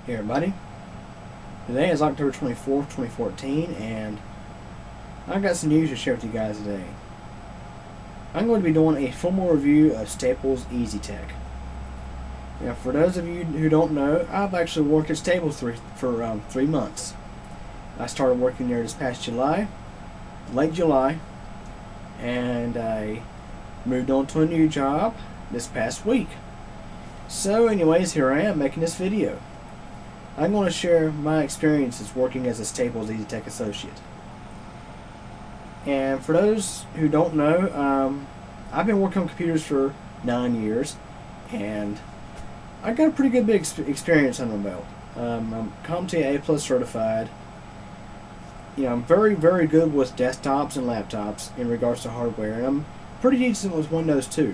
Hey everybody, today is October 24th, 2014, and I've got some news to share with you guys today. I'm going to be doing a formal review of Staples EasyTech. Now, for those of you who don't know, I've actually worked at Staples for around 3 months. I started working there this past July, late July, and I moved on to a new job this past week. So anyways, here I am making this video. I'm going to share my experiences working as a Staples EasyTech associate. And for those who don't know, I've been working on computers for 9 years, and I got a pretty good big experience under my belt. I'm CompTIA A+ certified. I'm very, very good with desktops and laptops in regards to hardware, and I'm pretty decent with Windows too.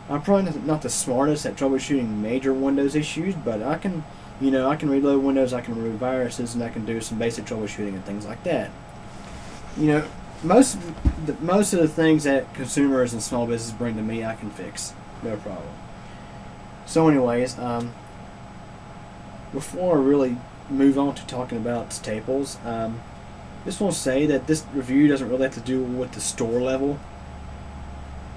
I'm probably not the smartest at troubleshooting major Windows issues, but I can reload Windows, I can remove viruses, and I can do some basic troubleshooting and things like that. Most of the things that consumers and small businesses bring to me, I can fix, no problem. So anyways, before I really move on to talking about Staples, just want to say that this review doesn't really have to do with the store level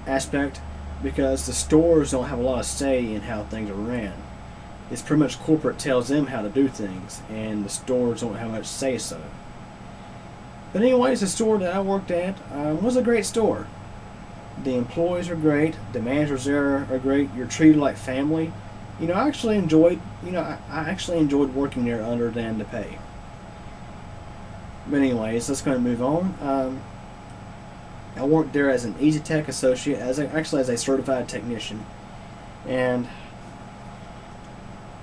aspect, because the stores don't have a lot of say in how things are ran. It's pretty much corporate tells them how to do things, and the stores don't have much say so. But anyways, the store that I worked at was a great store. The employees are great, the managers there are great. You're treated like family. I actually enjoyed working there other than the pay. But anyways, let's go and move on. I worked there as an EasyTech associate, as a certified technician, and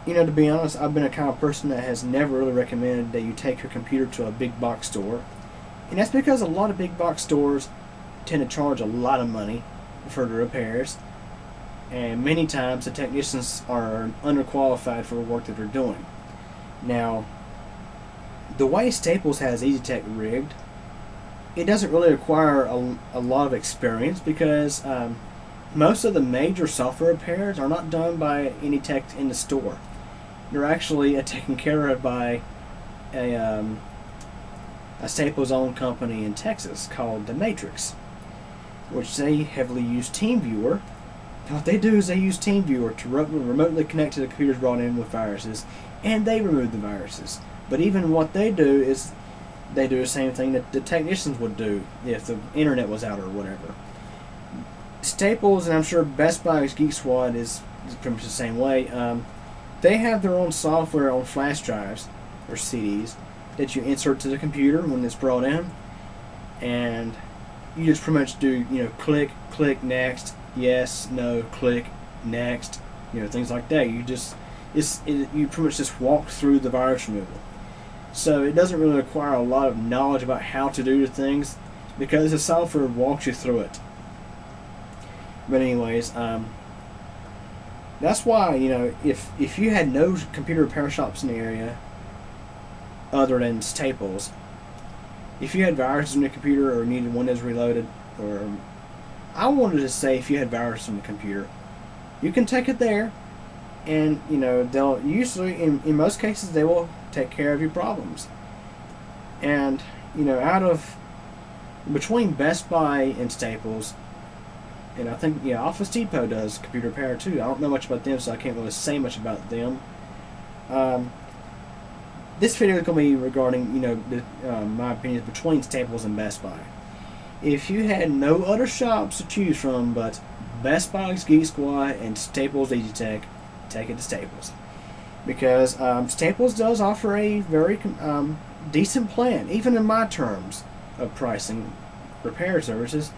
to be honest, I've been a kind of person that has never really recommended that you take your computer to a big box store. And that's because a lot of big box stores tend to charge a lot of money for the repairs. And many times the technicians are underqualified for the work that they're doing. Now, the way Staples has EasyTech rigged, it doesn't really require a lot of experience, because most of the major software repairs are not done by any tech in the store. They're actually taken care of by a Staples owned company in Texas called The Matrix, which they heavily use TeamViewer. What they do is they use TeamViewer to remotely connect to the computers brought in with viruses, and they remove the viruses. But even what they do is they do the same thing that the technicians would do if the internet was out or whatever. Staples, and I'm sure Best Buy's Geek Squad is pretty much the same way. They have their own software on flash drives or CDs that you insert to the computer when it's brought in, and you just pretty much do click next, yes, no, click next, things like that. You pretty much just walk through the virus removal. So it doesn't really require a lot of knowledge about how to do the things, because the software walks you through it. But anyways, that's why, if you had no computer repair shops in the area other than Staples, if you had viruses in your computer or needed Windows reloaded, or I wanted to say if you had viruses in the computer, you can take it there, and they'll usually, in most cases, they will take care of your problems. And between Best Buy and Staples, and I think Office Depot does computer repair too. I don't know much about them, so I can't really say much about them. This video is going to be regarding my opinions between Staples and Best Buy. If you had no other shops to choose from but Best Buy's Geek Squad and Staples EasyTech, take it to Staples, because Staples does offer a very decent plan, even in my terms of pricing repair services.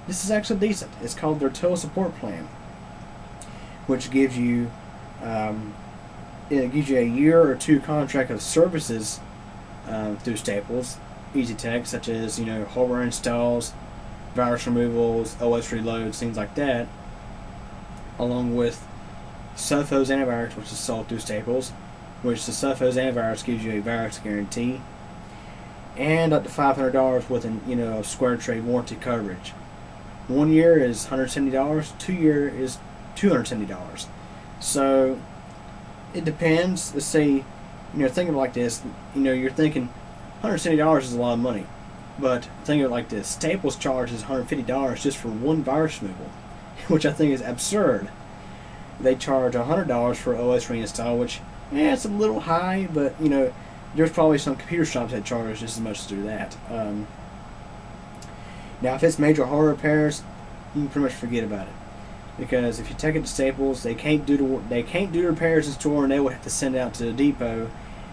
This is actually decent. It's called their Total Support Plan, which gives you a year or two contract of services through Staples EasyTech, such as hardware installs, virus removals, OS reloads, things like that, along with Sophos antivirus, which is sold through Staples, which the Sophos antivirus gives you a virus guarantee, and up to $500 with a square trade warranty coverage. 1 year is $170, 2 year is $270. So it depends. Let's say Think of it like this. You're thinking $170 is a lot of money, but think of it like this: Staples charges $150 just for one virus removal, which I think is absurd. They charge $100 for OS reinstall, which it's a little high, but there's probably some computer shops that charge just as much to do that. Now, if it's major hardware repairs, you can pretty much forget about it, because if you take it to Staples, they can't do the repairs in store, and they would have to send it out to the depot,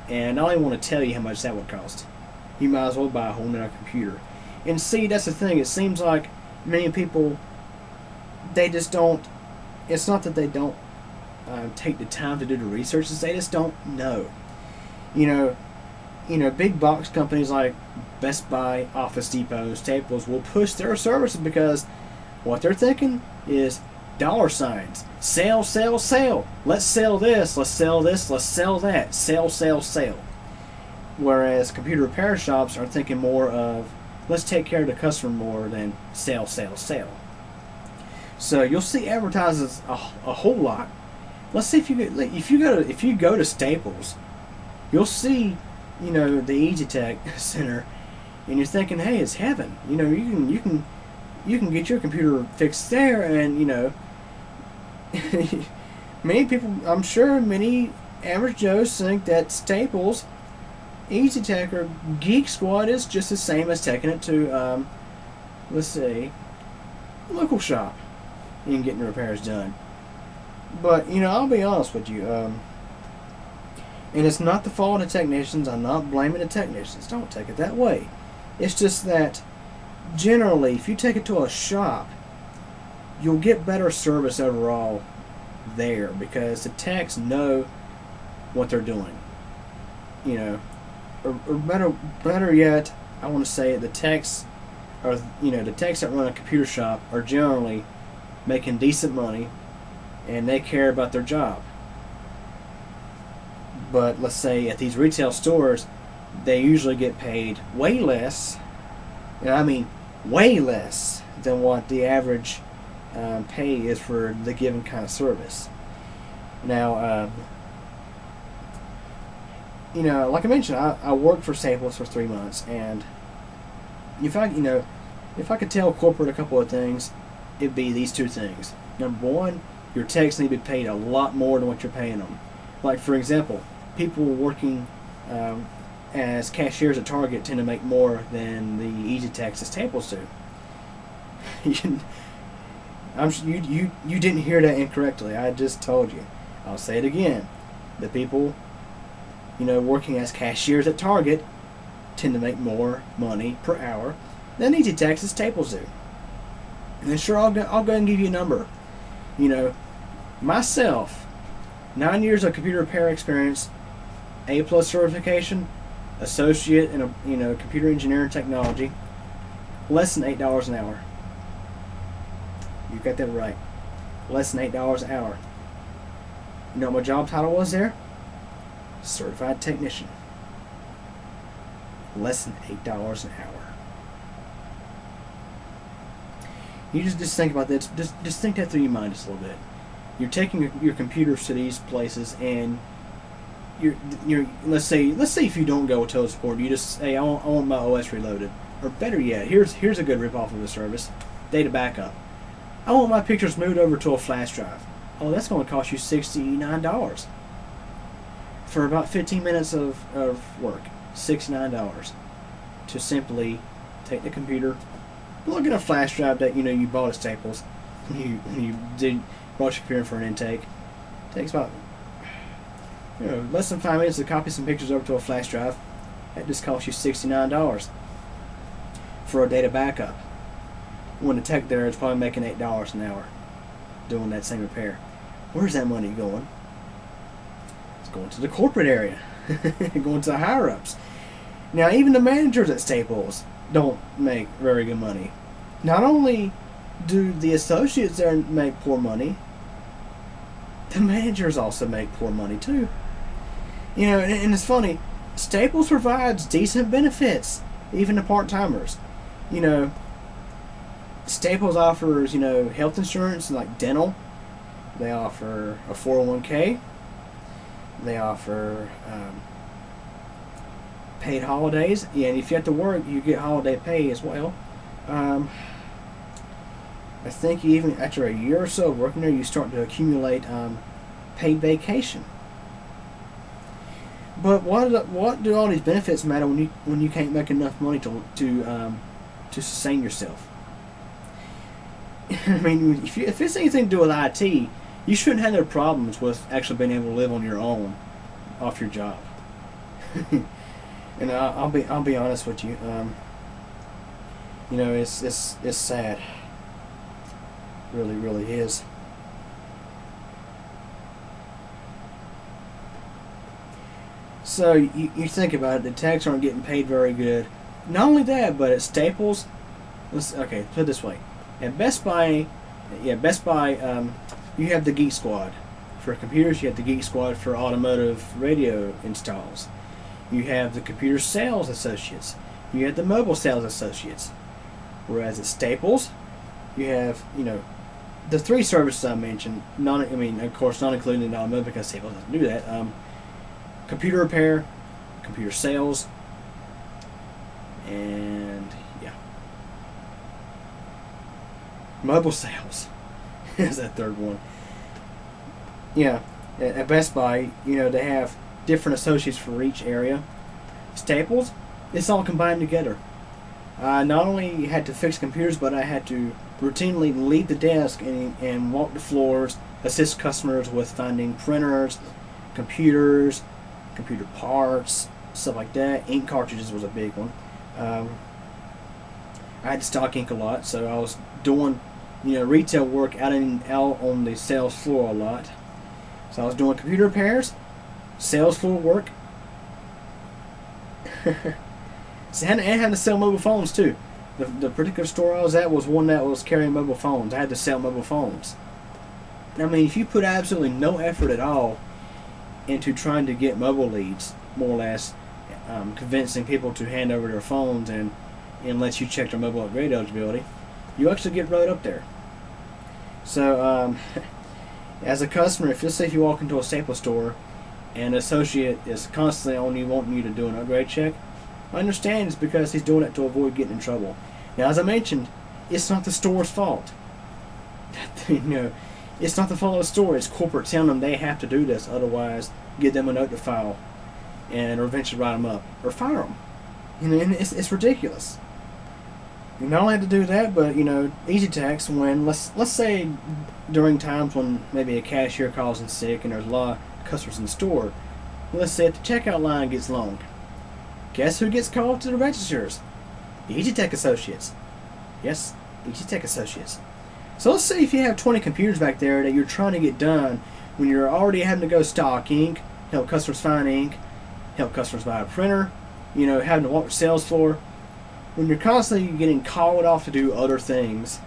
and I don't even want to tell you how much that would cost. You might as well buy a whole nother computer. And see, that's the thing. It seems like many people, they just don't. It's not that they don't take the time to do the research; it's they just don't know. Big box companies like Best Buy, Office Depot, Staples will push their services because what they're thinking is dollar signs. Sale, sale, sale. Let's sell this, let's sell this, let's sell that. Sale, sale, sale. Whereas computer repair shops are thinking more of, let's take care of the customer more than sale, sale, sale. So you'll see advertisements a whole lot. Let's see if you go to Staples, you'll see the EasyTech Center, and you're thinking, hey, it's heaven. You can get your computer fixed there, and many people, I'm sure many average Joes think that Staples, EasyTech, or Geek Squad is just the same as taking it to let's say a local shop and getting the repairs done. But I'll be honest with you, and it's not the fault of the technicians. I'm not blaming the technicians. Don't take it that way. It's just that generally, if you take it to a shop, you'll get better service overall there because the techs know what they're doing. Or better yet, I want to say the techs are the techs that run a computer shop are generally making decent money, and they care about their job. But let's say at these retail stores, they usually get paid way less, and I mean way less than what the average pay is for the given kind of service. Now, like I mentioned, I worked for Staples for 3 months, and if I could tell corporate a couple of things, it'd be these two things. Number one, your techs need to be paid a lot more than what you're paying them. Like, for example, people working as cashiers at Target tend to make more than the EasyTechs at Staples do. You didn't hear that incorrectly. I just told you. I'll say it again. The people, working as cashiers at Target tend to make more money per hour than EasyTechs at Staples do. And sure, I'll go ahead and give you a number. Myself, 9 years of computer repair experience, A+ certification, associate in computer engineering technology, less than $8 an hour. You got that right. Less than $8 an hour. You know what my job title was there? Certified technician. Less than $8 an hour. You just think about this. Just think that through your mind just a little bit. You're taking your computers to these places, and you're let's say if you don't go to support, you just say, I want my OS reloaded, or better yet, here's a good ripoff of the service, data backup. I want my pictures moved over to a flash drive. Oh, that's going to cost you $69 for about 15 minutes of work. $69 to simply take the computer, plug in a flash drive that you bought at Staples. You bought your computer for an intake. It takes about less than 5 minutes to copy some pictures over to a flash drive. That just costs you $69 for a data backup. When the tech there is probably making $8 an hour doing that same repair. Where's that money going? It's going to the corporate area, going to the higher ups. Now, even the managers at Staples don't make very good money. Not only do the associates there make poor money, the managers also make poor money too. And it's funny, Staples provides decent benefits, even to part-timers. Staples offers, health insurance, like dental. They offer a 401k. They offer paid holidays, and if you have to work, you get holiday pay as well. I think even after a year or so of working there, you start to accumulate paid vacation. But what do all these benefits matter when you can't make enough money to sustain yourself? I mean, if it's anything to do with IT, you shouldn't have no problems with actually being able to live on your own off your job. And I'll be honest with you. You know, it's sad. Really, really is. So you think about it, the techs aren't getting paid very good. Not only that, but at Staples, okay, put it this way. At Best Buy, you have the Geek Squad. For computers, you have the Geek Squad for automotive radio installs. You have the Computer Sales Associates. You have the Mobile Sales Associates. Whereas at Staples, you have, you know, the three services I mentioned, of course, not including the automotive because Staples doesn't do that. Computer repair, computer sales, and yeah, mobile sales is that third one. Yeah, at Best Buy, you know, they have different associates for each area. Staples, it's all combined together. I not only had to fix computers, but I had to routinely leave the desk and walk the floors, assist customers with finding printers, computers, computer parts, stuff like that. Ink cartridges was a big one. I had to stock ink a lot, so I was doing, you know, retail work out on the sales floor a lot. So I was doing computer repairs, sales floor work, and having to sell mobile phones too. The particular store I was at was one that was carrying mobile phones. I had to sell mobile phones. I mean, if you put absolutely no effort at all into trying to get mobile leads, more or less, convincing people to hand over their phones and let you check their mobile upgrade eligibility, you actually get right up there. So, as a customer, if you walk into a Staples store and an associate is constantly on you wanting you to do an upgrade check, I understand it's because he's doing it to avoid getting in trouble. Now, as I mentioned, it's not the store's fault. You know, it's not the fault of the store. It's corporate telling them they have to do this, otherwise give them a note to file, and or eventually write them up or fire them. You know, and it's ridiculous. You not only have to do that, but you know, EasyTech, when let's say during times when maybe a cashier calls in sick and there's a lot of customers in the store, let's say if the checkout line gets long, guess who gets called to the registers? The EasyTech associates. Yes, EasyTech associates. So let's say if you have 20 computers back there that you're trying to get done when you're already having to go stock ink, help customers find ink, help customers buy a printer, you know, having to walk the sales floor, when you're constantly getting called off to do other things,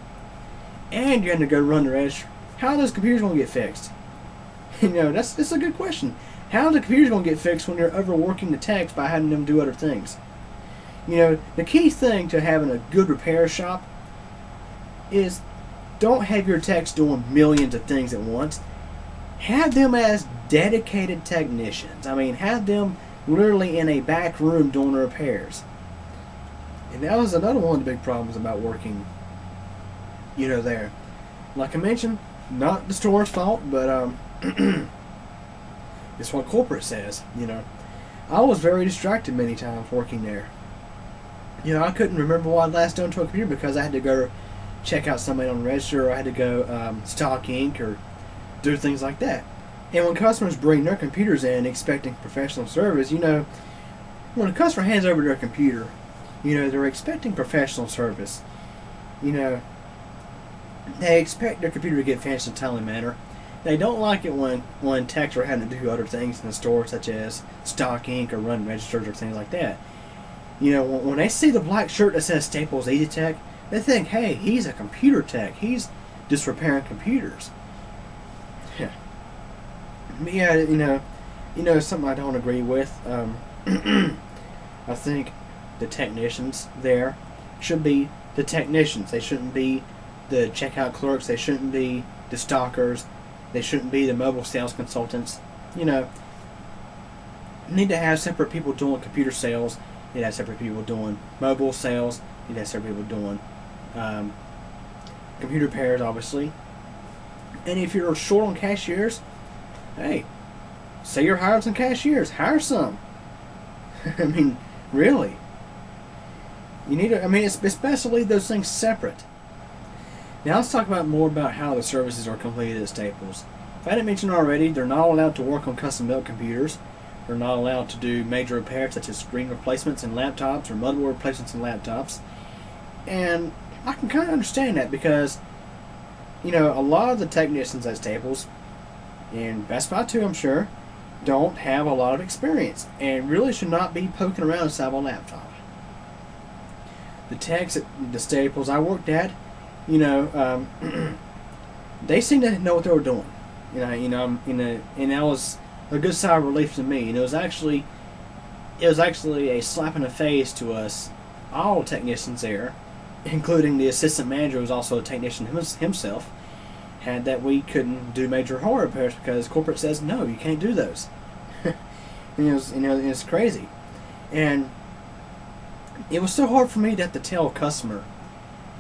and you're having to go run the register, how are those computers going to get fixed? You know, that's a good question. How are the computers going to get fixed when you're overworking the techs by having them do other things? You know, the key thing to having a good repair shop is don't have your techs doing millions of things at once. Have them as dedicated technicians. I mean, have them literally in a back room doing the repairs. And that was another one of the big problems about working, you know, there. Like I mentioned, not the store's fault, but it's what corporate says, you know. I was very distracted many times working there. You know, I couldn't remember what I'd last done to a computer because I had to go check out somebody on the register, or I had to go stock ink or do things like that. And when customers bring their computers in expecting professional service, you know, when a customer hands over their computer, you know, they're expecting professional service. You know, they expect their computer to get finished in a timely manner. They don't like it when techs are having to do other things in the store, such as stock ink or run registers or things like that. You know, when they see the black shirt that says Staples EasyTech, they think, hey, he's a computer tech. He's just repairing computers. Yeah. But yeah, you know, something I don't agree with. I think the technicians there should be the technicians. They shouldn't be the checkout clerks. They shouldn't be the stockers. They shouldn't be the mobile sales consultants. You know, You need to have separate people doing computer sales. You need to have separate people doing mobile sales. You need to have separate people doing computer repairs, obviously. And if you're short on cashiers, hey, say you're hiring some cashiers, hire some. I mean, really. You need to, I mean, it's best to leave those things separate. Now let's talk more about how the services are completed at Staples. If I didn't mention already, they're not allowed to work on custom-built computers. They're not allowed to do major repairs such as screen replacements in laptops or motherboard replacements in laptops. And I can kind of understand that because, you know, a lot of the technicians at Staples, and Best Buy too, I'm sure, don't have a lot of experience and really should not be poking around inside of a laptop. The techs at the Staples I worked at, you know, they seemed to know what they were doing. And that was a good sigh of relief to me. And it was actually a slap in the face to us, all technicians there, including the assistant manager, who was also a technician himself, had that we couldn't do major hardware repairs because corporate says no, you can't do those. And it's crazy. And it was so hard for me to have to tell a customer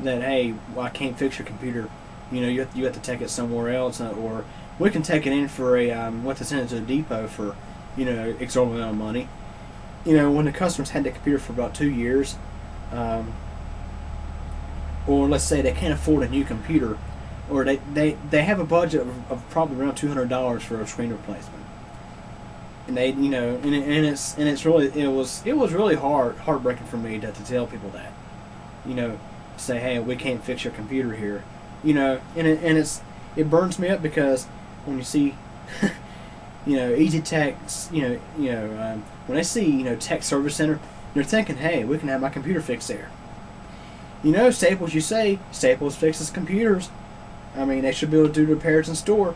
that, hey, well, I can't fix your computer. You know, you have to take it somewhere else, or we can take it in for a what to send it to the depot for, you know, exorbitant amount of money. You know, when the customers had the computer for about 2 years, or let's say they can't afford a new computer, or they have a budget of probably around $200 for a screen replacement, and they, you know, it was really heartbreaking for me to tell people that, you know, say, hey, we can't fix your computer here, you know, and it burns me up because when you see, you know, EasyTech, when they see, you know, Tech Service Center, they're thinking, hey, we can have my computer fixed there. You know, Staples, you say Staples fixes computers. I mean, they should be able to do repairs in store.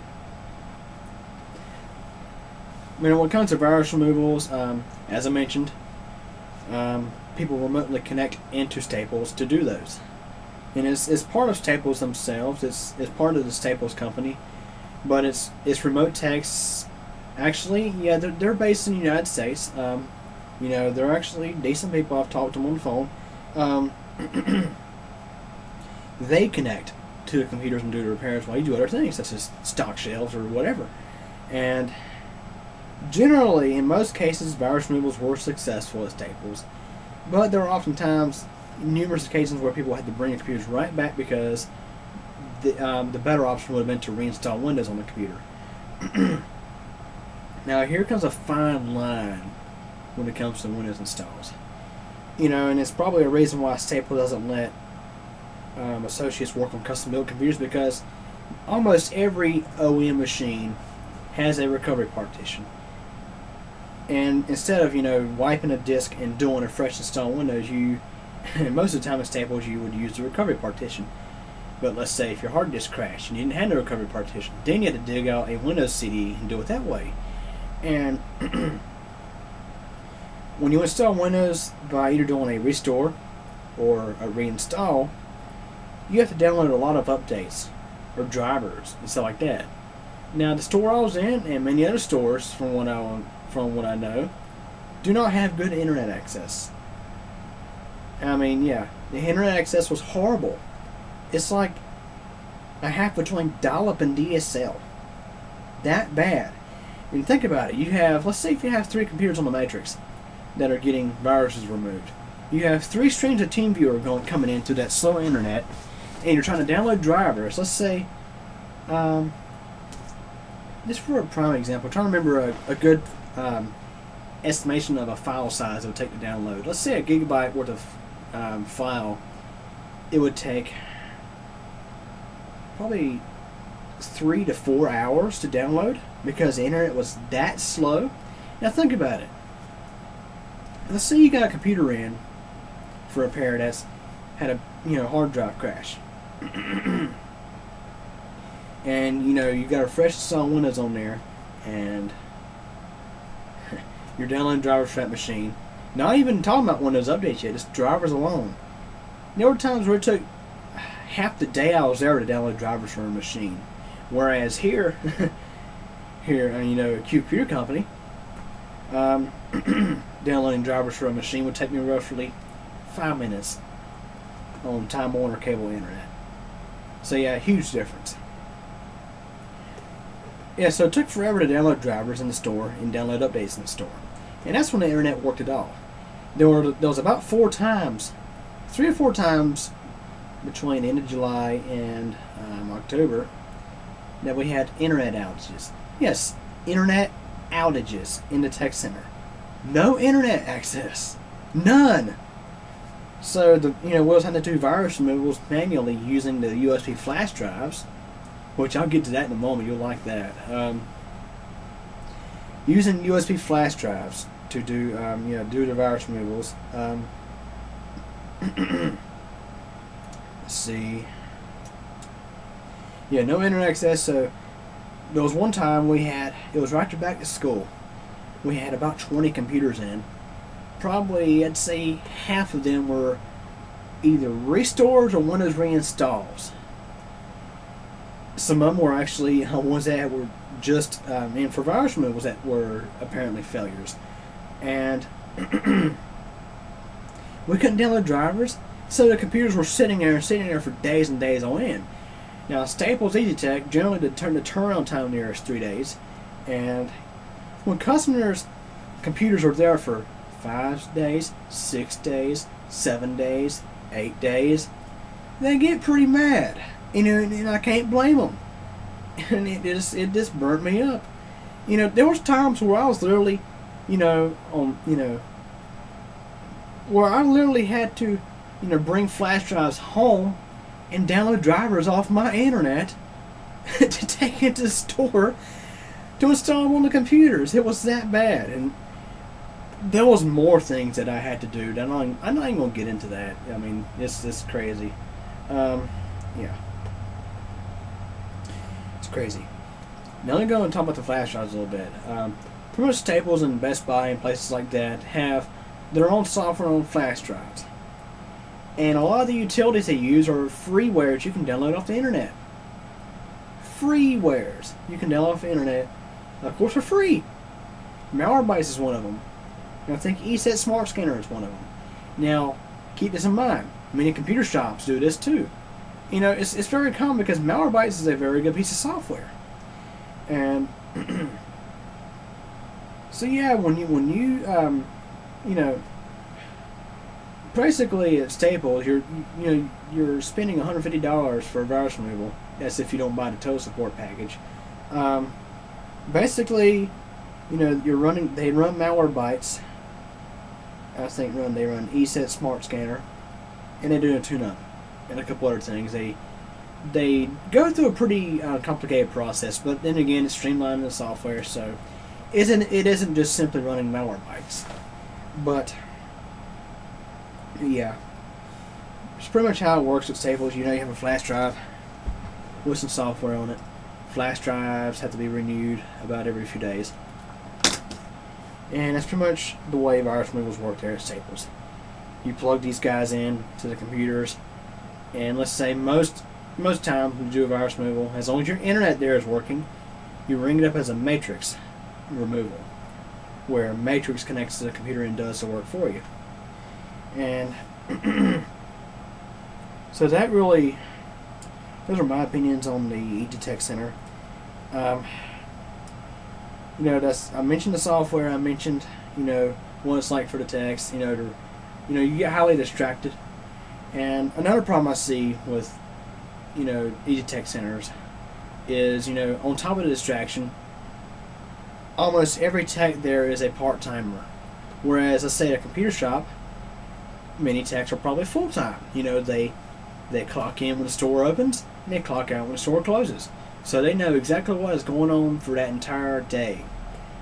I mean, when it comes to virus removals, as I mentioned, people remotely connect into Staples to do those. And it's part of Staples themselves. It's part of the Staples company, but it's remote techs. Actually, yeah, they're based in the United States. You know, they're actually decent people. I've talked to them on the phone. They connect to the computers and do the repairs while you do other things, such as stock shelves or whatever. And generally, in most cases, virus removals were successful at Staples, but there are oftentimes numerous occasions where people had to bring the computers right back because the better option would have been to reinstall Windows on the computer. Now, here comes a fine line when it comes to Windows installs. You know, and it's probably a reason why Staples doesn't let associates work on custom-built computers, because almost every OEM machine has a recovery partition. And instead of, you know, wiping a disk and doing a fresh install Windows, most of the time at Staples you would use the recovery partition. But let's say if your hard disk crashed and you didn't have no recovery partition, then you had to dig out a Windows CD and do it that way. And when you install Windows by either doing a restore or a reinstall, you have to download a lot of updates or drivers and stuff like that. Now, the store I was in and many other stores, from what I know, do not have good internet access. I mean, yeah, the internet access was horrible. It's like a half between dial-up and DSL. That bad. And think about it. You have, let's say if you have 3 computers on the matrix that are getting viruses removed. You have 3 streams of TeamViewer coming into that slow internet, and you're trying to download drivers. Let's say, just for a prime example, I'm trying to remember a good estimation of a file size it would take to download. Let's say a gigabyte worth of file, it would take probably 3 to 4 hours to download because the internet was that slow. Now think about it. Let's say you got a computer in for a repair that's had a hard drive crash, and you got a fresh install Windows on there, and you're downloading drivers for that machine. Not even talking about Windows updates yet, just drivers alone. There were times where it took half the day I was there to download drivers for a machine, whereas here, a computer company, Downloading drivers for a machine would take me roughly 5 minutes on Time Warner cable internet. So yeah, huge difference. Yeah, so it took forever to download drivers in the store and download updates in the store. And that's when the internet worked at all. There was about 3 or 4 times between the end of July and October that we had internet outages. Yes, internet outages in the tech center. No internet access. None. So we was having to do virus removals manually using the USB flash drives, which I'll get to that in a moment. You'll like that. Using USB flash drives to do do the virus removals. Let's see. Yeah, no internet access. So there was one time it was right after back to school. We had about 20 computers in. Probably, I'd say half of them were either restores or Windows reinstalls. Some of them were actually ones that were just in for virus removals that were apparently failures. And we couldn't download drivers, so the computers were sitting there for days and days on end. Now, Staples EasyTech generally the turnaround time there is 3 days, and when customers' computers are there for 5 days, 6 days, 7 days, 8 days, they get pretty mad. And I can't blame them. And it just burnt me up. There was times where I was literally, where I literally had to, bring flash drives home and download drivers off my internet to take into the store to install them on the computers. It was that bad, and there was more things that I had to do. I'm not even gonna get into that. I mean, it's crazy. Yeah, it's crazy. Now I'm going to talk about the flash drives a little bit. Pretty much Staples and Best Buy and places like that have their own software on flash drives, and a lot of the utilities they use are freewares you can download off the internet. Freewares you can download off the internet, of course, for free. Malwarebytes is one of them. And I think EasyTech Smart Scanner is one of them. Now, keep this in mind. Many computer shops do this too. It's very common because Malwarebytes is a very good piece of software. And so yeah, when you basically at Staples, you're spending $150 for a virus removal. That's if you don't buy the total support package. Basically, they run Malwarebytes. I think they run EasyTech Smart Scanner, and they do a tune-up and a couple other things. They go through a pretty complicated process, but then again, it's streamlining the software, so it isn't just simply running Malwarebytes. But yeah, it's pretty much how it works at Staples. You have a flash drive with some software on it. Flash drives have to be renewed about every few days. And that's pretty much the way virus removals work there at Staples. You plug these guys in to the computers, and let's say most times when you do a virus removal, as long as your internet there is working, you ring it up as a matrix removal, where matrix connects to the computer and does the work for you. And so those are my opinions on the EasyTech Center. I mentioned the software. I mentioned, what it's like for the techs. You get highly distracted. And another problem I see with, EasyTech centers is, on top of the distraction, almost every tech there is a part-timer. Whereas, let's say at a computer shop, many techs are probably full-time. They clock in when the store opens, and they clock out when the store closes. So they know exactly what is going on for that entire day.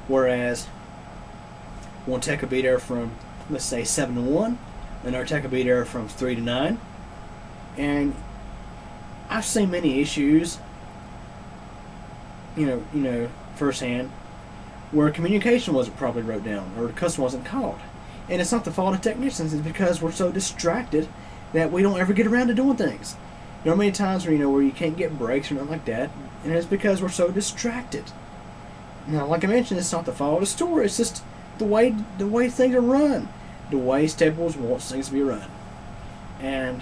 Whereas one tech will be there from, let's say, 7 to 1, another tech will be there from 3 to 9. And I've seen many issues, firsthand, where communication wasn't properly wrote down or the customer wasn't called. And it's not the fault of technicians, it's because we're so distracted that we don't ever get around to doing things. Many times where where you can't get breaks or nothing like that, and it's because we're so distracted. Now, like I mentioned, it's not the fault of the store. It's just the way things are run, the way Staples wants things to be run. And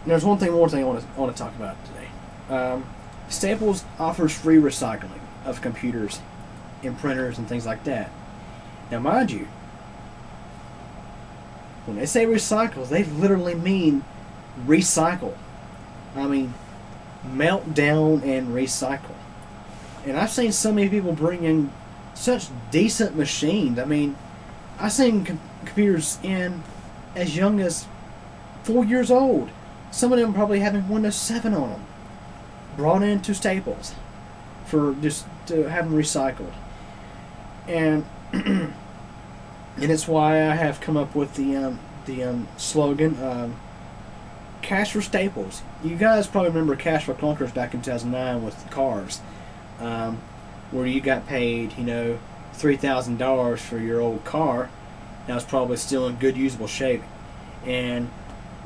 there's one more thing I want to talk about today. Staples offers free recycling of computers and printers and things like that. Now, mind you, when they say recycle, they literally mean recycle. I mean, melt down and recycle. And I've seen so many people bring in such decent machines. I mean, I've seen computers in as young as 4 years old. Some of them probably having Windows 7 on them. Brought into Staples for just to have them recycled. And and it's why I have come up with the slogan, Cash for Staples. You guys probably remember Cash for Clunkers back in 2009 with cars, where you got paid, $3,000 for your old car. Now it's probably still in good usable shape, and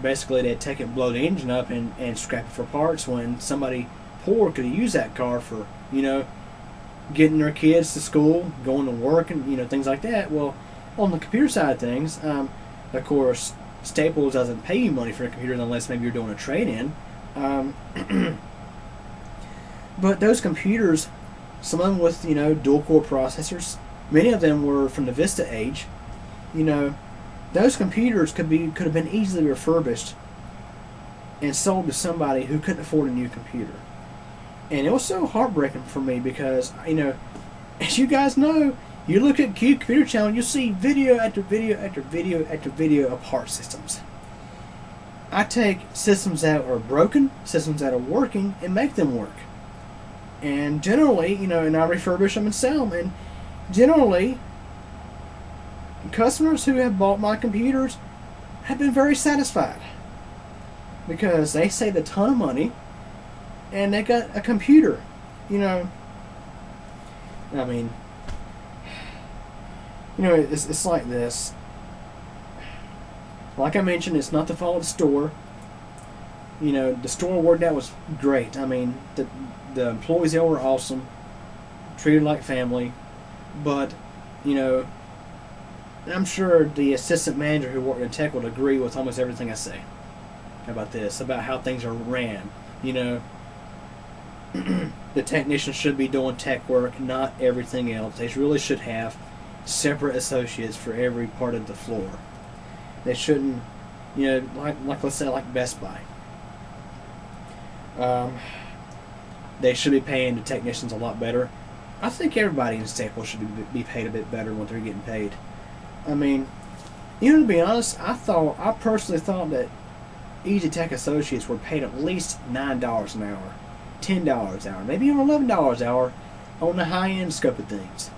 basically they'd take it, blow the engine up, and scrap it for parts when somebody poor could have used that car for, getting their kids to school, going to work, and things like that. Well, on the computer side of things, of course, Staples doesn't pay you money for a computer unless maybe you're doing a trade-in. But those computers, some of them with dual-core processors, many of them were from the Vista age. Those computers could have been easily refurbished and sold to somebody who couldn't afford a new computer. And it was so heartbreaking for me because, as you guys know, you look at Cube Computer Channel, you see video after video after video after video of part systems. I take systems that are broken, systems that are working, and make them work. And generally, and I refurbish them and sell them. And generally, customers who have bought my computers have been very satisfied because they saved a ton of money and they got a computer. I mean, it's like this. Like I mentioned, it's not the fault of the store. The store worked out was great. I mean, the employees there were awesome, treated like family, but I'm sure the assistant manager who worked in tech would agree with almost everything I say about this, about how things are ran. The technicians should be doing tech work, not everything else. They really should have separate associates for every part of the floor. They shouldn't, like let's say like Best Buy. They should be paying the technicians a lot better. I think everybody in Staples should be paid a bit better when they're getting paid. I mean, to be honest, I personally thought that EasyTech associates were paid at least $9 an hour, $10 an hour, maybe even $11 an hour on the high-end scope of things.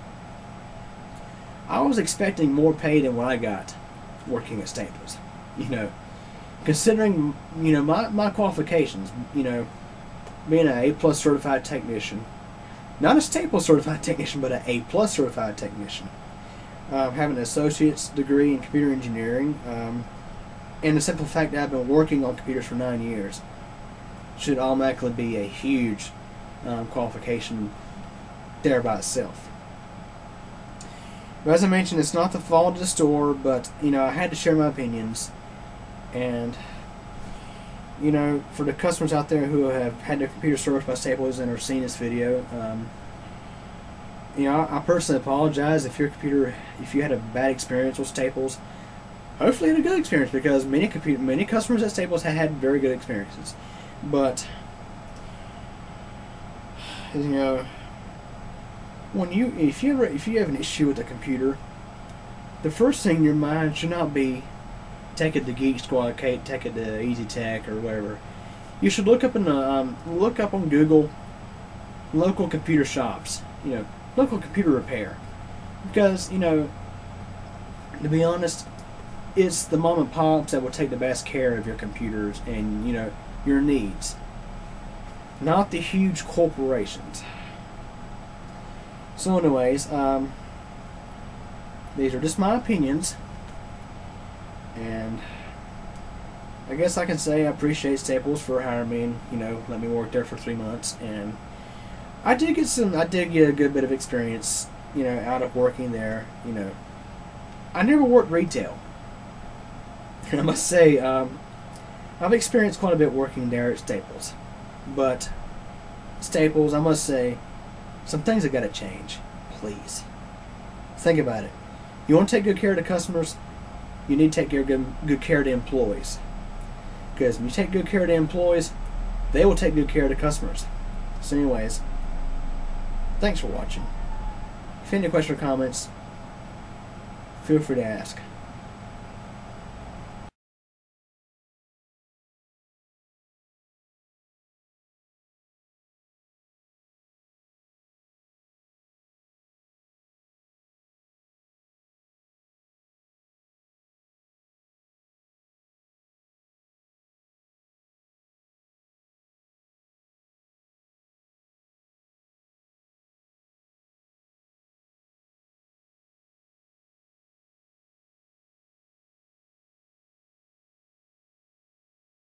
I was expecting more pay than what I got working at Staples. Considering my qualifications, being an A+ certified technician, not a Staples certified technician, but an A+ certified technician, having an associate's degree in computer engineering, and the simple fact that I've been working on computers for 9 years should automatically be a huge qualification there by itself. But as I mentioned, it's not the fault of the store, but I had to share my opinions. And for the customers out there who have had their computer serviced by Staples and are seeing this video, I personally apologize if you had a bad experience with Staples. Hopefully you had a good experience, because many customers at Staples have had very good experiences. But if you have an issue with a computer, the first thing in your mind should not be take it to Geek Squad, take it to EasyTech or whatever. You should look up on Google local computer shops, local computer repair, because to be honest, it's the mom and pops that will take the best care of your computers and your needs, not the huge corporations. So anyways, these are just my opinions, and I guess I can say I appreciate Staples for hiring me and let me work there for 3 months, and I did get a good bit of experience, out of working there. I never worked retail. And I must say, I've experienced quite a bit working there at Staples. But Staples, I must say, some things have got to change. Please. Think about it. You want to take good care of the customers, you need to take good care of the employees. Because when you take good care of the employees, they will take good care of the customers. So anyways, thanks for watching. If you have any questions or comments, feel free to ask.